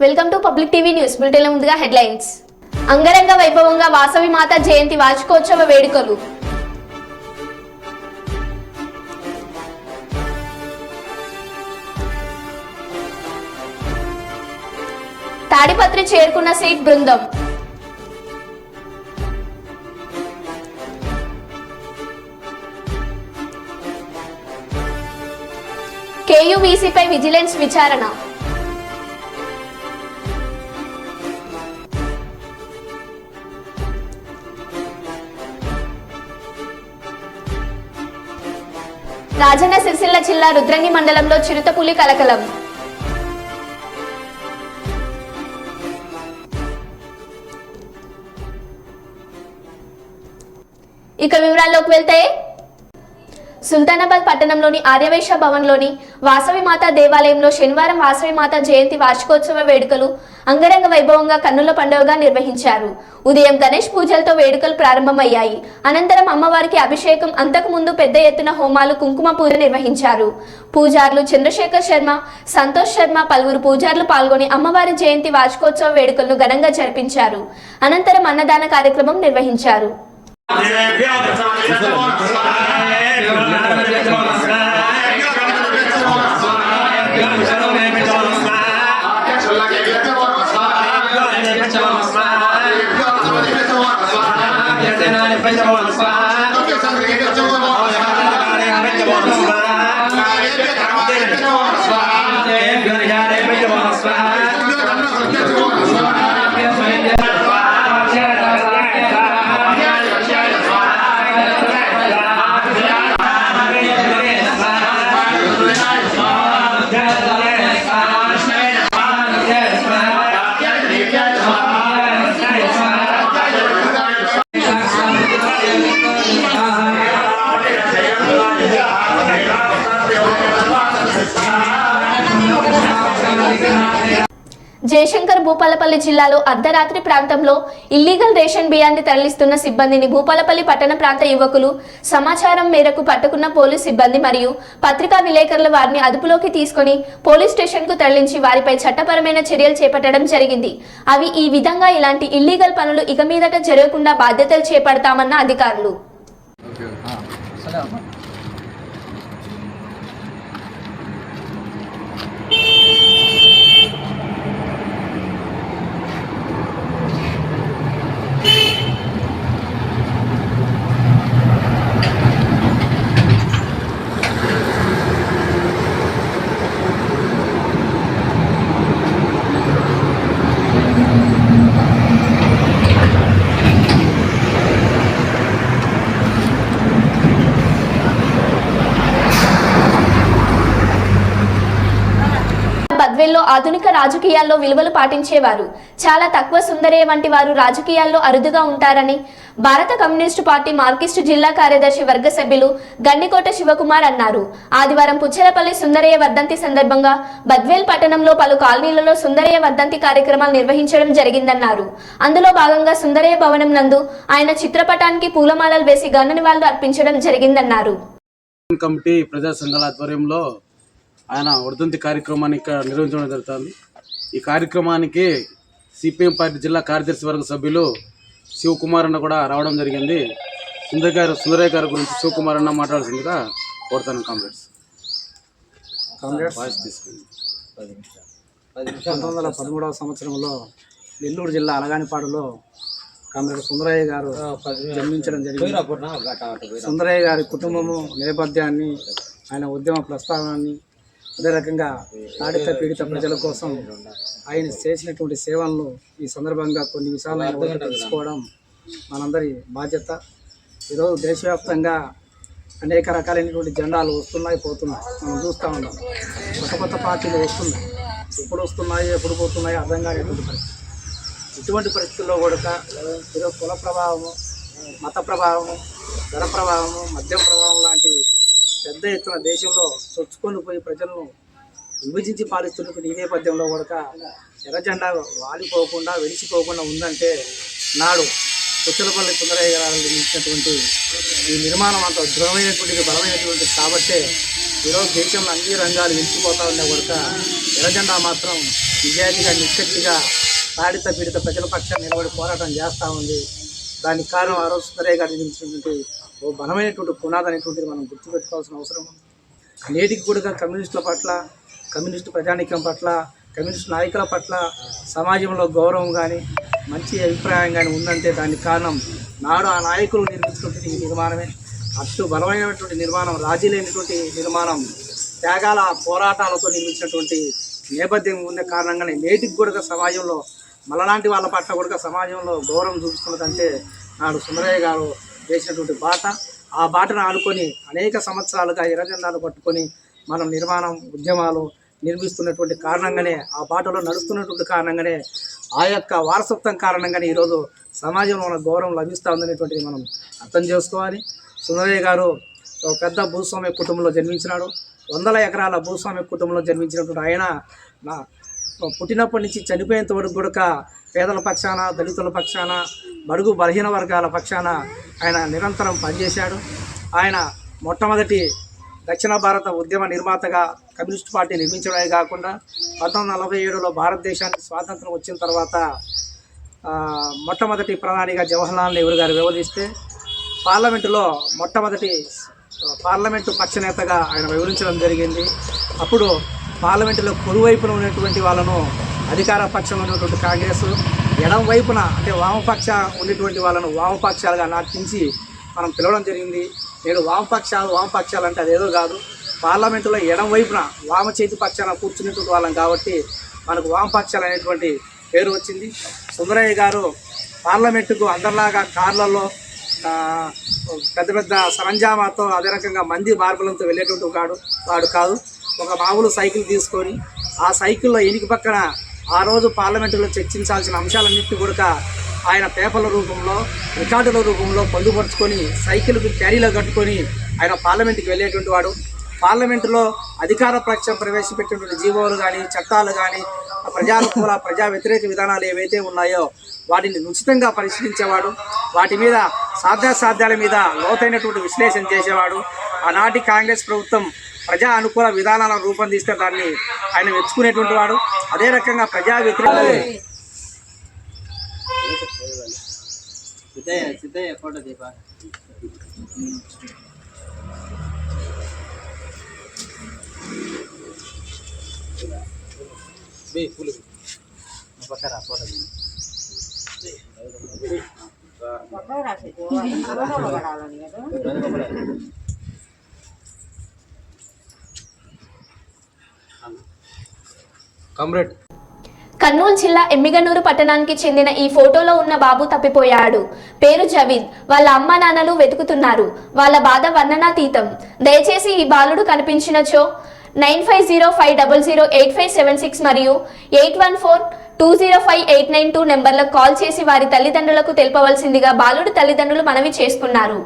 Welcome to public TV news bulletin. ముందుగా headlines. అంగరంగ వైభవంగా వాసవి మాత జయంతి వార్షికోత్సవ వేడుకలు. తాడిపత్రి చేరుకున్న సీట్ బృందం. కేయూవీసీపై విజిలెన్స్ విచారణ. రాజన్న సిరిసిల్ల జిల్లా రుద్రంగి మండలంలో చిరుతపులి కలకలం. ఇక వివరాల్లోకి వెళ్తే, సుల్తానాబాద్ పట్టణంలోని ఆర్యవైశ్య భవన్లోని వాసవి మాత దేవాలయంలో శనివారం వాసవి మాత జయంతి వార్షికోత్సవ వేడుకలు అంగరంగ వైభవంగా కన్నుల పండుగగా నిర్వహించారు. ఉదయం గణేష్ పూజలతో వేడుకలు ప్రారంభమయ్యాయి. అనంతరం అమ్మవారికి అభిషేకం, అంతకు ముందు పెద్ద ఎత్తున హోమాలు, కుంకుమ పూజ నిర్వహించారు. పూజారులు చంద్రశేఖర్ శర్మ, సంతోష్ శర్మ, పలువురు పూజారులు పాల్గొని అమ్మవారి జయంతి వార్షికోత్సవ వేడుకలను ఘనంగా జరిపించారు. అనంతరం అన్నదాన కార్యక్రమం నిర్వహించారు. జయశంకర్ భూపాలపల్లి జిల్లాలో అర్ధరాత్రి ప్రాంతంలో ఇల్లీగల్ రేషన్ బియ్యాన్ని తరలిస్తున్న సిబ్బందిని భూపాలపల్లి పట్టణ ప్రాంత యువకులు సమాచారం మేరకు పట్టుకున్న పోలీస్ సిబ్బంది మరియు పత్రికా విలేకరుల వారిని అదుపులోకి తీసుకుని పోలీస్ స్టేషన్ కు తరలించి వారిపై చట్టపరమైన చర్యలు చేపట్టడం జరిగింది. అవి ఈ విధంగా ఇలాంటి ఇల్లీగల్ పనులు ఇక మీదట జరగకుండా బాధ్యతలు చేపడతామన్న అధికారులు. బద్వేల్లో ఆధునిక రాజకీయాల్లో విలువలు పాటించేవారు. చాలా తక్కువ సుందరయ్య వంటి వారు రాజకీయాల్లో అరుదుగా ఉంటారని భారత కమ్యూనిస్టు పార్టీ మార్కిస్టు జిల్లా కార్యదర్శి వర్గ సభ్యులు గండికోట శివకుమార్ అన్నారు. ఆదివారం పుచ్చలపల్లి సుందరయ్య వర్ధంతి సందర్భంగా బద్వేల్ పట్టణంలో పలు కాలనీలలో సుందరయ్య వర్ధంతి కార్యక్రమాలు నిర్వహించడం జరిగిందన్నారు. అందులో భాగంగా సుందరయ్య భవనం నందు ఆయన చిత్రపటానికి పూలమాలలు వేసి ఘన నివాళులు అర్పించడం జరిగిందన్నారు. కమిటీ ప్రజా సంఘాల ఆధ్వర్యంలో ఆయన వర్ధంతి కార్యక్రమాన్ని ఇక్కడ నిర్వహించడం జరుగుతుంది. ఈ కార్యక్రమానికి సిపిఎం పార్టీ జిల్లా కార్యదర్శి వర్గ సభ్యులు శివకుమార్ అన్న కూడా రావడం జరిగింది. సుందరయ్య గారి గురించి శివకుమార్ అన్న మాట్లాడాల్సిందిగా కోరుతాను. కాంగ్రెస్ 1913వ సంవత్సరంలో నెల్లూరు జిల్లా అలగానిపాడులో కామ్రేడ్ సుందరయ్య గారు జన్మించడం జరిగింది. సుందరయ్య గారి కుటుంబము నేపథ్యాన్ని, ఆయన ఉద్యమ ప్రస్థానాన్ని, అదే రకంగా తాడిత పీడిత ప్రజల కోసం ఆయన చేసినటువంటి సేవలను ఈ సందర్భంగా కొన్ని విషయాలను తెలుసుకోవడం మనందరి బాధ్యత. ఈరోజు దేశవ్యాప్తంగా అనేక రకాలైనటువంటి జెండాలు వస్తున్నాయి, పోతున్నాయి. మనం చూస్తూ ఉన్నాం. కొత్త కొత్త పార్టీలు వస్తున్నాయి. ఎప్పుడు వస్తున్నాయి, ఎప్పుడు పోతున్నాయి అర్థం కానిటువంటి పరిస్థితి. ఇటువంటి పరిస్థితుల్లో కూడా ఈరోజు కుల ప్రభావము, మత ప్రభావము, ధర ప్రభావము, మద్యం ప్రభావం లాంటి పెద్ద ఎత్తున దేశంలో చొచ్చుకొని పోయి ప్రజలను విభజించి పాలిస్తున్నటువంటి ఈ నేపథ్యంలో కూడా ఎర్ర జెండా వాలిపోకుండా వెలిసిపోకుండా ఉందంటే నాడు పుచ్చలపల్లి సుందరయ్య గారు నిర్మించినటువంటి ఈ నిర్మాణం అంత దృఢమైనటువంటిది, బలమైనటువంటిది కాబట్టే ఈరోజు దేశంలో అన్ని రంగాలు ఎంచిపోతా ఉన్నా కూడా ఎర్రజెండా మాత్రం నిజాయితీగా నిష్కచ్చిగా తాడిత పీడిత ప్రజల పక్షాన్ని నిలబడి పోరాటం చేస్తూ ఉంది. దానికి కారణం ఆ రోజు సుందరయ్య గారు నిర్మించినటువంటి ఓ బలమైనటువంటి పునాది అనేటువంటిది మనం గుర్తుపెట్టుకోవాల్సిన అవసరం ఉంది. నేటికి కూడా కమ్యూనిస్టుల పట్ల, కమ్యూనిస్టు ప్రజానీకం పట్ల, కమ్యూనిస్టు నాయకుల పట్ల సమాజంలో గౌరవం కానీ మంచి అభిప్రాయం కానీ ఉందంటే దానికి కారణం నాడు ఆ నాయకులు నిర్మించినటువంటి ఈ నిర్మాణమే. అటు బలమైనటువంటి నిర్మాణం, రాజీ లేనటువంటి నిర్మాణం, త్యాగాల పోరాటాలతో నిర్మించినటువంటి నేపథ్యం ఉన్న కారణంగానే నేటికి కూడా సమాజంలో మనలాంటి వాళ్ళ పట్ల కూడా సమాజంలో గౌరవం చూపిస్తున్నదంటే నాడు సుందరయ్య గారు వేసినటువంటి బాట. ఆ బాటను ఆడుకొని అనేక సంవత్సరాలుగా ఎర్రజెండాలు పట్టుకొని మనం నిర్మాణం ఉద్యమాలు నిర్మిస్తున్నటువంటి కారణంగానే, ఆ బాటలో నడుస్తున్నటువంటి కారణంగానే, ఆ యొక్క వారసత్వం కారణంగానే ఈరోజు సమాజంలో మన గౌరవం లభిస్తూ ఉందనేటువంటిది మనం అర్థం చేసుకోవాలి. సుందరయ్య గారు ఒక పెద్ద భూస్వామ్య కుటుంబంలో జన్మించినాడు. 100 ఎకరాల భూస్వామ్య కుటుంబంలో జన్మించినటువంటి ఆయన పుట్టినప్పటి నుంచి చనిపోయేంత వరకు కూడా పేదల పక్షాన, దళితుల పక్షాన, బడుగు బలహీన వర్గాల పక్షాన ఆయన నిరంతరం పనిచేశాడు. ఆయన మొట్టమొదటి దక్షిణ భారత ఉద్యమ నిర్మాతగా కమ్యూనిస్ట్ పార్టీ నిర్మించడమే కాకుండా 1947లో భారతదేశానికి స్వాతంత్రం వచ్చిన తర్వాత మొట్టమొదటి ప్రధానిగా జవహర్లాల్ నెహ్రూ గారు వ్యవహరిస్తే పార్లమెంటులో మొట్టమొదటి పార్లమెంటు పక్షనేతగా ఆయన వివరించడం జరిగింది. అప్పుడు పార్లమెంటులో కుడివైపున ఉన్నటువంటి వాళ్ళను అధికార పక్షంలో ఉన్నటువంటి కాంగ్రెస్, ఎడం వైపున అంటే వామపక్ష ఉన్నటువంటి వాళ్ళను వామపక్షాలుగా నాటించి మనం పిలవడం జరిగింది. నేడు వామపక్షాలు అంటే అదేదో కాదు, పార్లమెంటులో ఎడం వైపున వామ చేతి పక్షాన కూర్చునేటువంటి వాళ్ళం కాబట్టి మనకు వామపక్షాలు అనేటువంటి పేరు వచ్చింది. సుందరయ్య గారు పార్లమెంటుకు అందరిలాగా కార్లలో పెద్ద పెద్ద సరంజామాతో అదే రకంగా మంది మార్బలంతో వెళ్ళేటువంటి వాడు కాదు. ఒక మామూలు సైకిల్ తీసుకొని ఆ సైకిల్లో ఎనికి పక్కన ఆ రోజు పార్లమెంటులో చర్చించాల్సిన అంశాలన్నింటినీ కూడా ఆయన పేపర్ల రూపంలో, రికార్డుల రూపంలో పొందుపరుచుకొని సైకిల్కి క్యారీలో కట్టుకొని ఆయన పార్లమెంటుకి వెళ్ళేటువంటి వాడు. పార్లమెంటులో అధికార పక్షం ప్రవేశపెట్టినటువంటి జీవోలు కానీ, చట్టాలు కానీ, ప్రజానుకూల ప్రజా వ్యతిరేక విధానాలు ఏవైతే ఉన్నాయో వాటిని ఉచితంగా పరిశీలించేవాడు. వాటి మీద సాధ్యాసాధ్యాల మీద లోతైనటువంటి విశ్లేషణ చేసేవాడు. ఆనాటి కాంగ్రెస్ ప్రభుత్వం ప్రజా అనుకూల విధానాలను రూపొందిస్తే దాన్ని ఆయన మెచ్చుకునేటువంటి వాడు. అదే రకంగా ప్రజా వ్యతిరేక కామ్రేడ్ కర్నూలు జిల్లా ఎమ్మిగనూరు పట్టణానికి చెందిన ఈ ఫోటోలో ఉన్న బాబు తప్పిపోయాడు. పేరు జవీద్. వాళ్ళ అమ్మ నాన్నలు వెతుకుతున్నారు. వాళ్ళ బాధ వర్ణనాతీతం. దయచేసి ఈ బాలుడు కనిపించినచో 9505008576 మరియు 8142058992 నెంబర్లకు కాల్ చేసి వారి తల్లిదండ్రులకు తెలుపవలసిందిగా బాలుడు తల్లిదండ్రులు మనవి చేసుకున్నారు.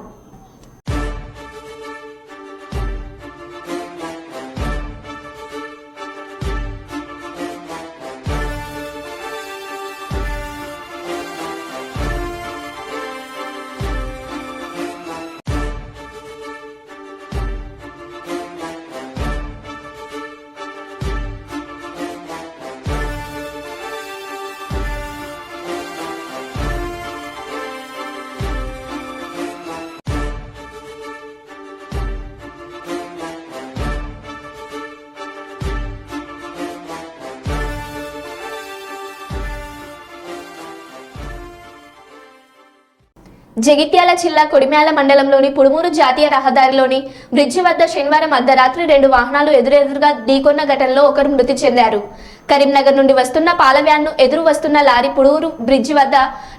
జగిత్యాల జిల్లా కొడిమ్యాల మండలంలోని పుడుమూరు జాతీయ రహదారిలోని బ్రిడ్జి వద్ద శనివారం అర్ధరాత్రి 2 వాహనాలు ఎదురెదురుగా ఢీకొన్న ఘటనలో ఒకరు మృతి చెందారు. కరీంనగర్ నుండి వస్తున్న పాల వ్యాన్ను ఎదురు వస్తున్న లారీ పుడుమూరు బ్రిడ్జి వద్ద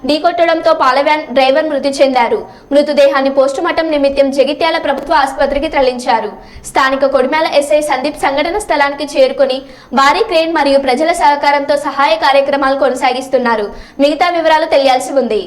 ఢీకొట్టడంతో పాల వ్యాన్ డ్రైవర్ మృతి చెందారు. మృతదేహాన్ని పోస్టుమార్టం నిమిత్తం జగిత్యాల ప్రభుత్వ ఆసుపత్రికి తరలించారు. స్థానిక కొడిమ్యాల ఎస్ఐ సందీప్ సంఘటన స్థలానికి చేరుకుని భారీ క్రేన్ మరియు ప్రజల సహకారంతో సహాయ కార్యక్రమాలు కొనసాగిస్తున్నారు. మిగతా వివరాలు తెలియాల్సి ఉంది.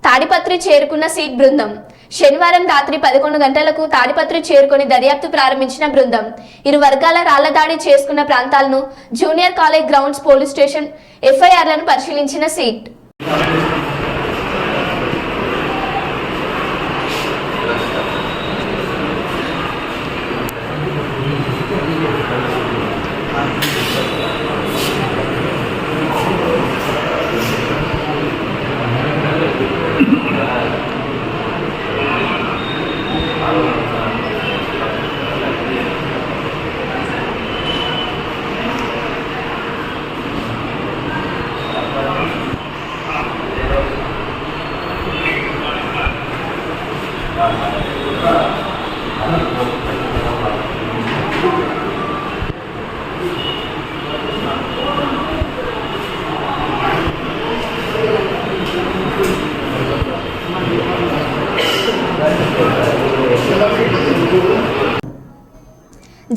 తాడిపత్రి చేరుకున్న సీట్ బృందం. శనివారం రాత్రి 11 గంటలకు తాడిపత్రి చేరుకొని దర్యాప్తు ప్రారంభించిన బృందం ఇరు వర్గాల రాళ్ల దాడి చేసుకున్న ప్రాంతాలను, junior college grounds, police station ఎఫ్ఐఆర్లను పరిశీలించిన సీట్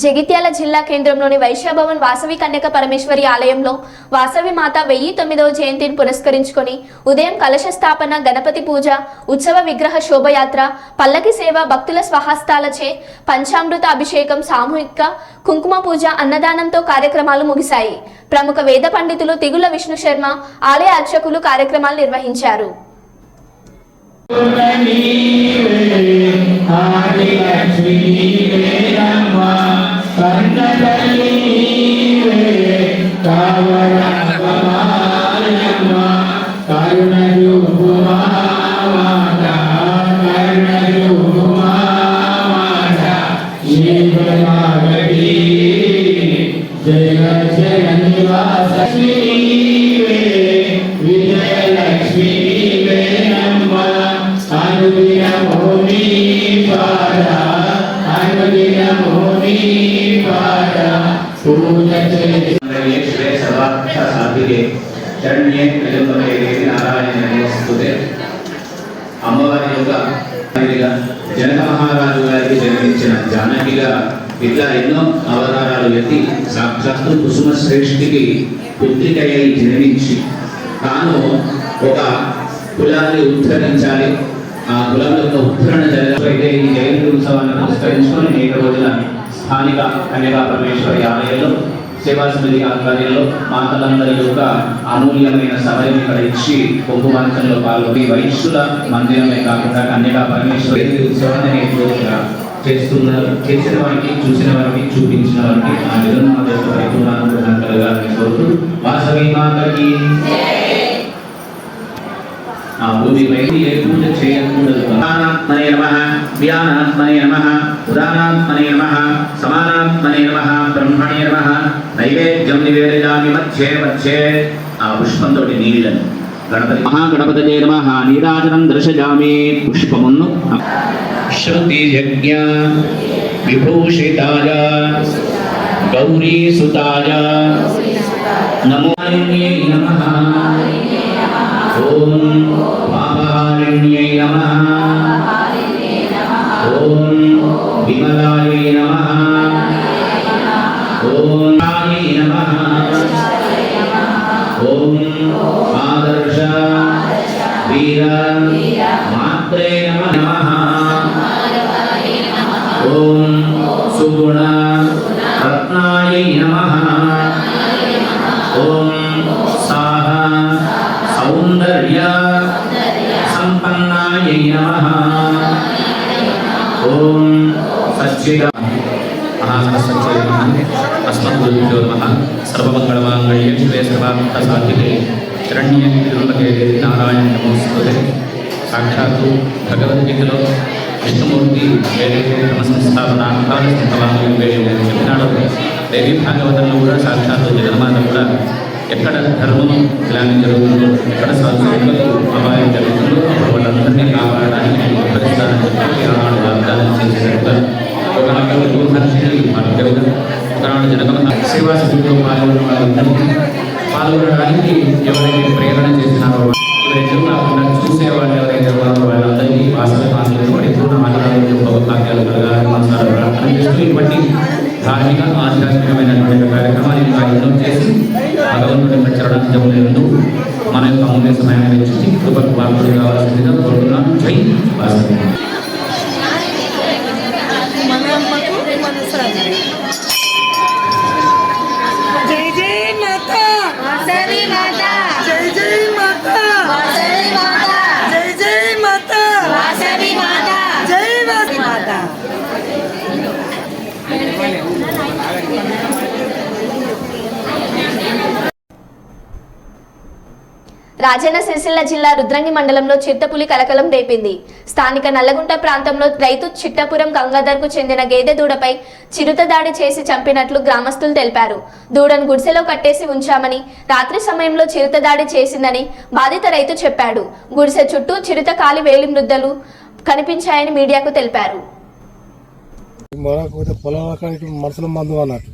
జగిత్యాల జిల్లా కేంద్రంలోని వైశ్యభవన్ వాసవి కన్యక పరమేశ్వరి ఆలయంలో వాసవి మాత 1009వ జయంతిని పురస్కరించుకొని ఉదయం కలశ స్థాపన, గణపతి పూజ, ఉత్సవ విగ్రహ శోభయాత్ర, పల్లకి సేవ, భక్తుల స్వహస్తాలచే పంచామృత అభిషేకం, సామూహిక కుంకుమ పూజ, అన్నదానంతో కార్యక్రమాలు ముగిశాయి. ప్రముఖ వేద పండితులు తిగుల విష్ణు శర్మ, ఆలయ అర్చకులు కార్యక్రమాలు నిర్వహించారు. అమ్మవారి యొక్క జనక మహారాజు గారికి జన్మించిన జానకిగా ఇట్లా ఎన్నో అవతారాలు ఎత్తి సాక్షాత్తు కుసుమ శ్రేష్ఠికి పుత్రికయ్యి జన్మించి తాను ఒక కులాన్ని ఉద్ధరించాలి, ఆ కులం యొక్క ఉద్ధరణ జరగకపోతే ఈ జయంతి ఉత్సవాన్ని పురస్కరించుకొని నేటి రోజున స్థానిక కన్యకా పరమేశ్వరి ఆలయంలో సేవా సమితి ఆధ్వర్యంలో మాతలందరి యొక్క అమూల్యమైన సమయం ఇక్కడ ఇచ్చి కుంకుమార్చనలో పాల్గొని వైశ్యుల మందిరమే కాకుండా కన్యకా పరమేశ్వరి ఉత్సవాన్ని నేటి రోజున చేస్తున్నారు. చేసిన వారికి, చూసిన వారికి, చూపించిన వారికి ఆ నిర్మాణ యొక్క పరిపూర్ణానుగ్రహం కలగాలని కోరుతూ వాసవి మాతకి ఆ భూమిపై ఏ పూజ చేయకూడదు. సమానాత్మనే నమః, వ్యానాత్మనే నమః, ఉదానాత్మనే నమః, సమానాత్మనే నమః, బ్రహ్మణే నమః. నైవేద్యం నివేదయామి మధ్యే మధ్యే. ఆ పుష్పంతో నీళ్ళను గణపతి మహాగణపతయే నమః నీరాజనం దర్శయామి. పుష్పమును శృతి యజ్ఞ విభూషితాయ గౌరీ సుతాయ నమో నమః. ఓం పాపహారిణ్యై నమః. ఓం విమలాయై నమః. ఓం కాయై నమః. ఓం ఆదర్శ వీర మాత్రే నమః. ఓం సుగుణ రత్నాయై నమః. ఓం సాహ సౌందర్య సంపన్నాయై నమః. ఓం సచ్చిద అస్మద్గురుభ్యో నమః. సర్వమంగళమాంగళ్యే శివే సర్వార్థసాధికే శరణ్యే త్ర్యంబకే నారాయణ నమోస్తుతే. సాక్షాత్తు భగవద్గీతలో విష్ణుమూర్తి ఏదైతే తమ సంస్థాపన చెప్పినాడో దేవి భాగవతంలో కూడా సాక్షాత్తు జగన్మాత కూడా ఎక్కడ ధర్మం గ్లాని జరుగుతుందో, ఎక్కడ సంస్కృతులు అపాయం జరుగుతుందో అప్పుడు వాళ్ళందరినీ కాపాడడానికి నేను ఉపకరిస్తానని చెప్పి ఆనాడు వాగ్దానం చేసినట్టుగా ఒకనాడు మహర్షి మరొక ఒకనాడు జనక సేవా సభ్యుల్లో పాల్గొనడానికి ఎవరైతే ప్రేరణ చేసినారో ఎవరైతే కాకుండా చూసేవాళ్ళు ఎవరైతే ఉన్నారో వాళ్ళందరినీ వాసవి మాతలకు పరిపూర్ణ ఆనందాలు భాగ్యాలు కలగాలని మనసారా ప్రార్థన చేస్తూ ఇటువంటి ధార్మిక ఆధ్యాత్మికమైనటువంటి కార్యక్రమాన్ని ఇంకా ఎన్నో చేసి భగవంతుడి యొక్క చరణాంజములందు మన యొక్క అమూల్య సమయాన్ని వెచ్చించి కృపకు పాల్గొని కావాల్సిందిగా కోరుతున్నాను. జై వాసవి. జై జై మాతా వాసవి మాతా జై జై మాతా వాసవి మాతా జై జై మాతా వాసవి మాతా జై వాసవి మాతా. రాజన్న సిరిసిల్ల జిల్లా రుద్రంగి మండలంలో చిరుతపులి కలకలం రేపింది. స్థానిక నల్లగుంట ప్రాంతంలో రైతు చిట్టపురం గంగాధర్కు చెందిన గేదె దూడపై చిరుత దాడి చేసి చంపినట్లు గ్రామస్తులు తెలిపారు. దూడను గుడిసెలో కట్టేసి ఉంచామని, రాత్రి సమయంలో చిరుత దాడి చేసిందని బాధిత రైతు చెప్పాడు. గుడిసె చుట్టూ చిరుత కాలి వేలి మృద్దలు కనిపించాయని మీడియాకు తెలిపారు. మనసులో మందు అన్నట్టు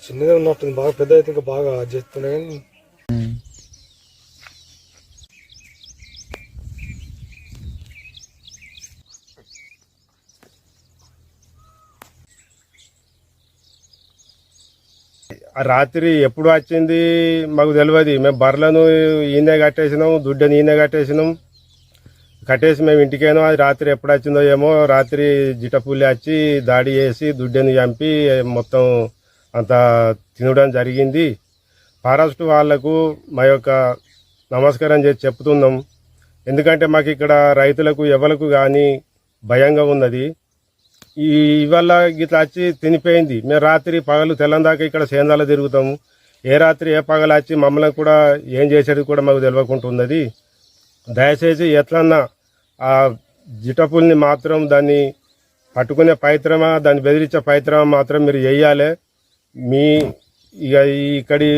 చిన్నదే ఉన్నట్టుంది, బాగా పెద్ద అయితే ఇంకా బాగా చేస్తుండే కానీ రాత్రి ఎప్పుడు వచ్చింది మాకు తెలియదు. మేము బర్రెలను ఈయనే కట్టేసినాం, దుడ్డని ఈయనే కట్టేసినాం. కట్టేసి మేము ఇంటికేనో అది రాత్రి ఎప్పుడు వచ్చిందో ఏమో. రాత్రి జిటపూలి వచ్చి దాడి చేసి దుడ్డని చంపి మొత్తం అంతా తినడం జరిగింది. ఫారెస్ట్ వాళ్లకు మా యొక్క నమస్కారం చేసి చెప్తున్నాం. ఎందుకంటే మాకు ఇక్కడ రైతులకు ఎవరికి కానీ భయంగా ఉన్నది. ఇవాళ గిట్లా వచ్చి తినిపోయింది. మేము రాత్రి పగలు తెల్లందాకా ఇక్కడ సేందాలో తిరుగుతాము. ఏ రాత్రి ఏ పగలు వచ్చి మమ్మల్ని కూడా ఏం చేసేది కూడా మాకు తెలియకుంటున్నది. దయచేసి ఎట్లన్నా ఆ జిటపుల్ని మాత్రం దాన్ని పట్టుకునే ప్రయత్నమా, దాన్ని బెదిరించే ప్రయత్నమా మాత్రం మీరు చేయాలి. మీ ఇక ఇక్కడి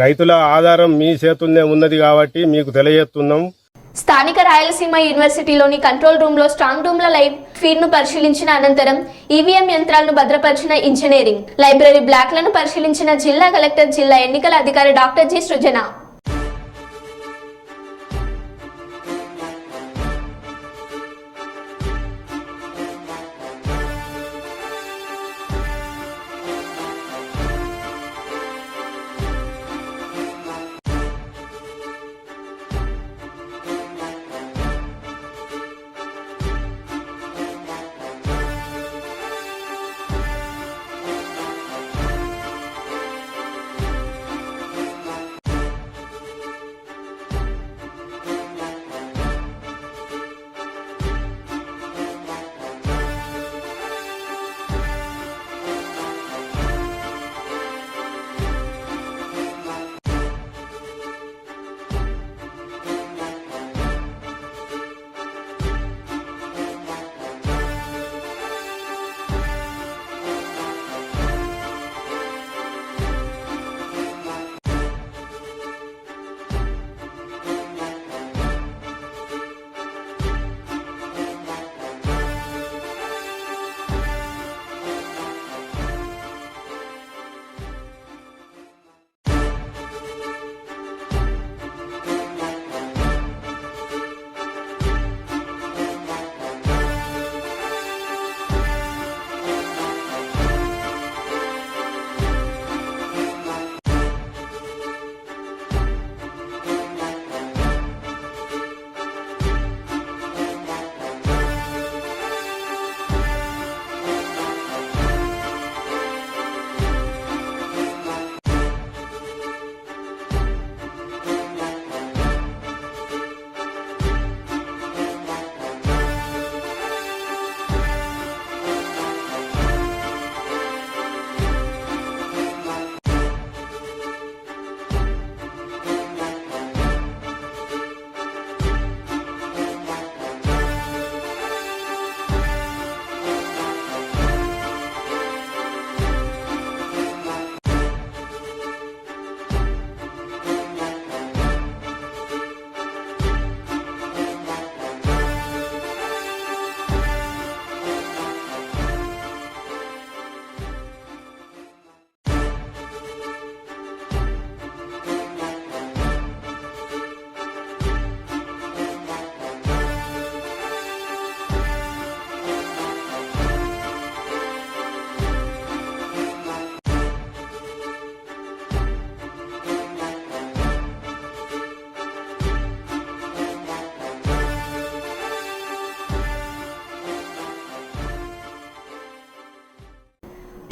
రైతుల ఆధారం మీ చేతుల్నే ఉన్నది కాబట్టి మీకు తెలియజేస్తున్నాం. స్థానిక రాయలసీమ యూనివర్సిటీలోని కంట్రోల్ రూమ్ లో స్ట్రాంగ్ రూమ్ల లైవ్ ఫీడ్ ను పరిశీలించిన అనంతరం ఈవీఎం యంత్రాలను భద్రపరిచిన ఇంజనీరింగ్ లైబ్రరీ బ్లాక్లను పరిశీలించిన జిల్లా కలెక్టర్, జిల్లా ఎన్నికల అధికారి డాక్టర్ జి సృజన.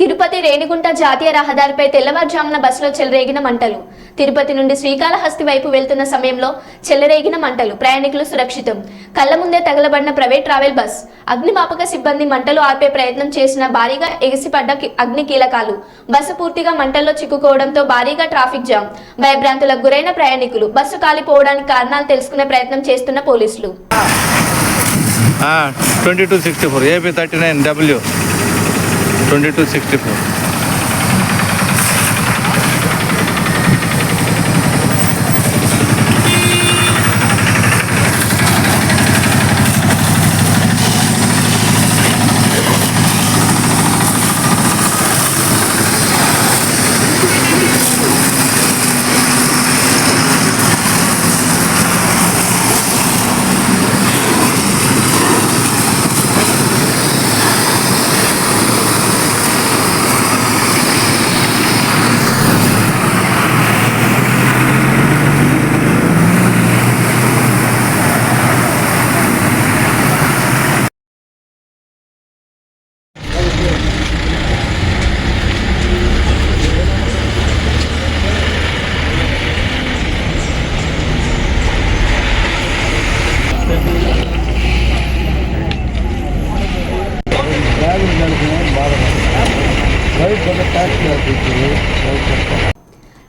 తిరుపతి రేణిగుంట జాతీయ రహదారిపై తెల్లవారుజామున బస్సులో చెలరేగిన మంటలు. తిరుపతి నుండి శ్రీకాళహస్తి వైపు వెళ్తున్న సమయంలో చెలరేగిన మంటలు. ప్రయాణికులు సురక్షితం. కళ్ల ముందే తగలబడిన ప్రైవేట్ ట్రావెల్ బస్. అగ్నిమాపక సిబ్బంది మంటలు ఆర్పే ప్రయత్నం చేసిన భారీగా ఎగిసిపడ్డ అగ్ని కీలకాలు. బస్సు పూర్తిగా మంటల్లో చిక్కుకోవడంతో భారీగా ట్రాఫిక్ జామ్. భయభ్రాంతులకు గురైన ప్రయాణికులు. బస్సు కాలిపోవడానికి కారణాలు తెలుసుకునే ప్రయత్నం చేస్తున్న పోలీసులు. 2264 AP 39W 2264.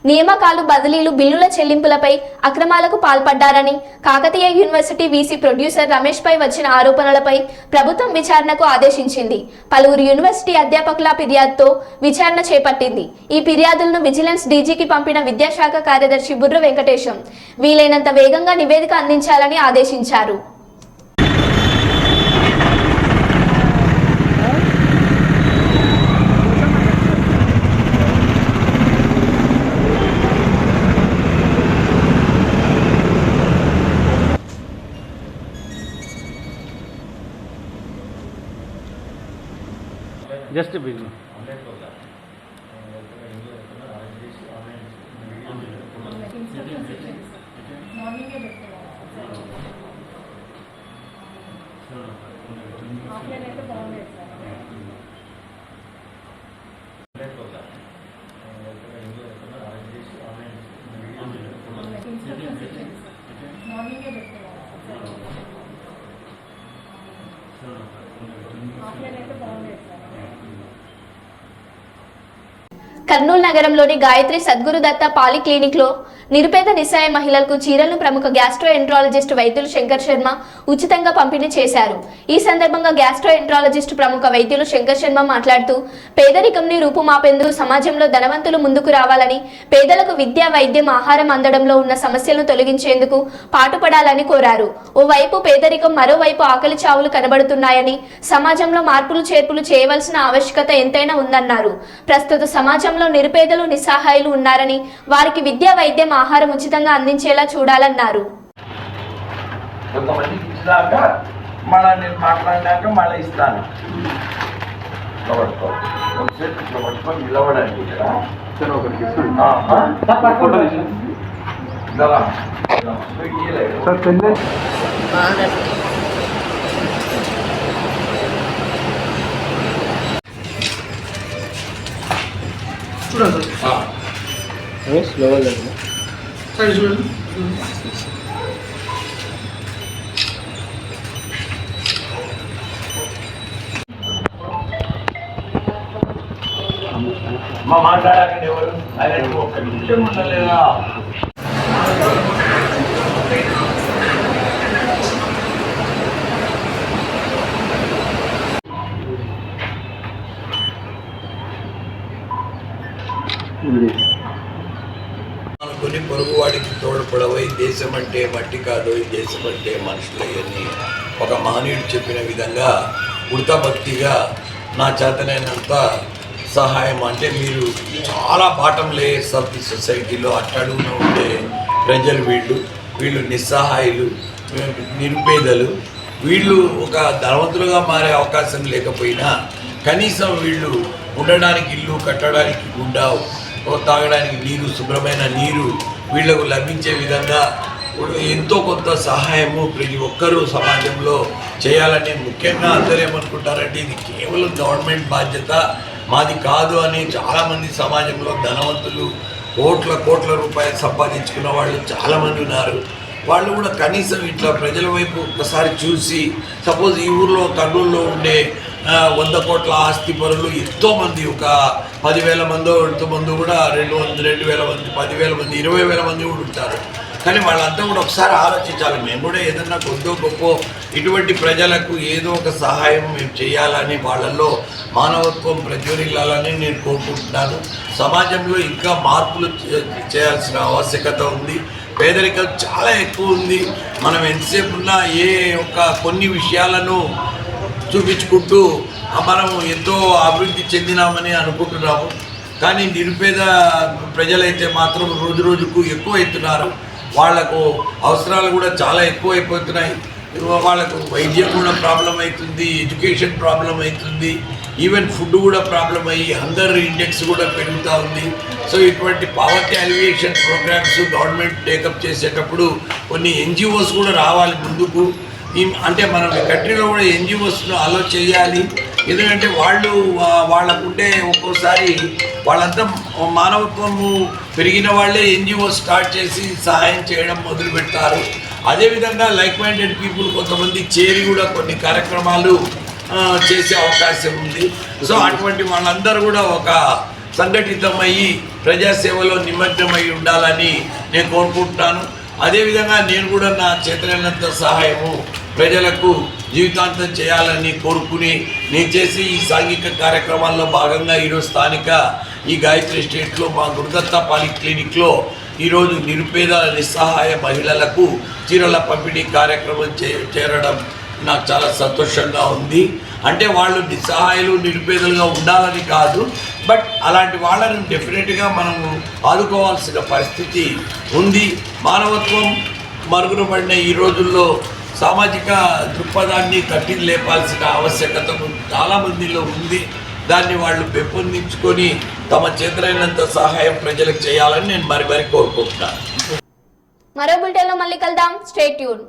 నియామకాలు, బదిలీలు, బిల్లుల చెల్లింపులపై అక్రమాలకు పాల్పడ్డారని Kakatiya university VC producer Ramesh పై వచ్చిన ఆరోపణలపై ప్రభుత్వం విచారణకు ఆదేశించింది. పలువురు యూనివర్సిటీ అధ్యాపకుల ఫిర్యాదుతో విచారణ చేపట్టింది. ఈ ఫిర్యాదులను విజిలెన్స్ డీజీకి పంపిన విద్యాశాఖ కార్యదర్శి బుర్ర వెంకటేశం వీలైనంత వేగంగా నివేదిక అందించాలని ఆదేశించారు. Just a beginning. కర్నూలు నగరంలోని గాయత్రి సద్గురుదత్త పాలిక్లినిక్ లో నిరుపేద నిస్సహాయ మహిళలకు చీరలను ప్రముఖ గ్యాస్ట్రోఎంట్రాలజిస్ట్ వైద్యులు శంకర్ శర్మ ఉచితంగా పంపిణీ చేశారు. ఈ సందర్భంగా గ్యాస్ట్రోఎంట్రాలజిస్ట్ ప్రముఖ వైద్యులు శంకర్ శర్మ మాట్లాడుతూ పేదరికంని రూపుమాపేందుకు సమాజంలో ధనవంతులు ముందుకు రావాలని, పేదలకు విద్య, వైద్యం, ఆహారం అందడంలో ఉన్న సమస్యలను తొలగించేందుకు పాటుపడాలని కోరారు. ఓవైపు పేదరికం, మరోవైపు ఆకలి చావులు కనబడుతున్నాయని, సమాజంలో మార్పులు చేర్పులు చేయవలసిన ఆవశ్యకత ఎంతైనా ఉందన్నారు. ప్రస్తుత సమాజంలో నిరుపేదలు, నిస్సహాయులు ఉన్నారని, వారికి విద్య, వైద్యం, ఆహారం ఉచితంగా అందించేలా చూడాలన్నారు. కొంతమందికి ఇచ్చినాక మళ్ళీ నేను మాట్లాడినాక మళ్ళీ ఇస్తాను. పట్టుకొని నిలబడండి మాట్లాడాకండి ఎవరు ఆయన ఒక్క నిమిషం ఉండలేదా? అనుకుని పొరుగువాడికి తోడ్పడవై దేశం అంటే మట్టి కాదు, దేశం అంటే మనుషులయ్యని ఒక మహనీయుడు చెప్పిన విధంగా వృతభక్తిగా నా చేతనైనంత సహాయం, అంటే మీరు చాలా బాటం లేయర్స్ ఆఫ్ ది సొసైటీలో అట్టడుగున ఉండే ప్రజలు, వీళ్ళు నిస్సహాయులు, నిరుపేదలు, వీళ్ళు ఒక ధనవంతులుగా మారే అవకాశం లేకపోయినా కనీసం వీళ్ళు ఉండడానికి ఇల్లు, కట్టడానికి గుడ్డ, తాగడానికి నీరు, శుభ్రమైన నీరు వీళ్లకు లభించే విధంగా ఎంతో కొంత సహాయము ప్రతి ఒక్కరూ సమాజంలో చేయాలని, ముఖ్యంగా అందరూ ఏమనుకుంటారంటే ఇది కేవలం గవర్నమెంట్ బాధ్యత, మాది కాదు అని చాలామంది సమాజంలో ధనవంతులు కోట్ల రూపాయలు సంపాదించుకున్న వాళ్ళు చాలామంది ఉన్నారు. వాళ్ళు కూడా కనీసం ఇట్లా ప్రజల వైపు ఒకసారి చూసి, సపోజ్ ఈ ఊర్లో కర్నూలులో ఉండే 100 కోట్ల ఆస్తి పరులు ఎంతోమంది, ఒక 10,000 మందో ఎంతోమంది కూడా 2,000 మంది, 10,000 మంది, 20,000 మంది కూడా ఉంటారు. కానీ వాళ్ళంతా కూడా ఒకసారి ఆలోచించాలి. మేము కూడా ఏదన్నా కొద్దో గొప్ప ఇటువంటి ప్రజలకు ఏదో ఒక సహాయం మేము చేయాలని, వాళ్ళల్లో మానవత్వం ప్రజ్వరిల్లాలని నేను కోరుకుంటున్నాను. సమాజంలో ఇంకా మార్పులు చేయాల్సిన ఆవశ్యకత ఉంది. పేదరికం చాలా ఎక్కువ ఉంది. మనం ఎంతసేపు ఉన్నా కొన్ని విషయాలను చూపించుకుంటూ మనం ఎంతో అభివృద్ధి చెందినామని అనుకుంటున్నాము. కానీ నిరుపేద ప్రజలైతే మాత్రం రోజుకు ఎక్కువ అవుతున్నారు. వాళ్లకు అవసరాలు కూడా చాలా ఎక్కువ అయిపోతున్నాయి. వాళ్ళకు వైద్యం కూడా ప్రాబ్లం అవుతుంది, ఎడ్యుకేషన్ ప్రాబ్లం అవుతుంది, ఈవెన్ ఫుడ్ కూడా ప్రాబ్లం అయ్యి హంగర్ ఇండెక్స్ కూడా పెరుగుతూ ఉంది. సో ఇటువంటి poverty alleviation programs government take up చేసేటప్పుడు కొన్ని ఎన్జిఓస్ కూడా రావాలి ముందుకు. అంటే మనం కంట్రీలో కూడా ఎన్జిఓస్ను అలో చేయాలి. ఎందుకంటే వాళ్ళకుంటే ఒక్కోసారి వాళ్ళంతా మానవత్వము పెరిగిన వాళ్ళే ఎన్జిఓ స్టార్ట్ చేసి సహాయం చేయడం మొదలు పెడతారు. అదేవిధంగా లైక్ మైండెడ్ పీపుల్ కొంతమంది చేరి కూడా కొన్ని కార్యక్రమాలు చేసే అవకాశం ఉంది. సో అటువంటి వాళ్ళందరూ కూడా ఒక సంఘటితమయ్యి ప్రజాసేవలో నిమగ్నమై ఉండాలని నేను కోరుకుంటున్నాను. అదేవిధంగా నేను కూడా నా చేతనైనంత సహాయము ప్రజలకు జీవితాంతం చేయాలని కోరుకుని నేను చేసి ఈ సాంఘిక కార్యక్రమాల్లో భాగంగా ఈరోజు స్థానిక ఈ గాయత్రి స్టేట్లో మా గురుదత్త పాలిక్లినిక్లో ఈరోజు నిరుపేద నిస్సహాయ మహిళలకు చీరల పంపిణీ కార్యక్రమం చేరడం నాకు చాలా సంతోషంగా ఉంది. అంటే వాళ్ళు నిస్సహాయులు నిరుపేదలుగా ఉండాలని కాదు, బట్ అలాంటి వాళ్ళని డెఫినెట్గా మనము ఆదుకోవాల్సిన పరిస్థితి ఉంది. మానవత్వం మరుగున పడిన ఈ రోజుల్లో సామాజిక దృక్పథాన్ని తట్టి లేపాల్సిన ఆవశ్యకత చాలామందిలో ఉంది. దాన్ని వాళ్ళు పెంపొందించుకొని తమ చేతనైనంత సహాయం ప్రజలకు చేయాలని నేను మరి కోరుకుంటున్నాను. మరో బులెటిన్లో మళ్ళీ కలుద్దాం. Stay tune.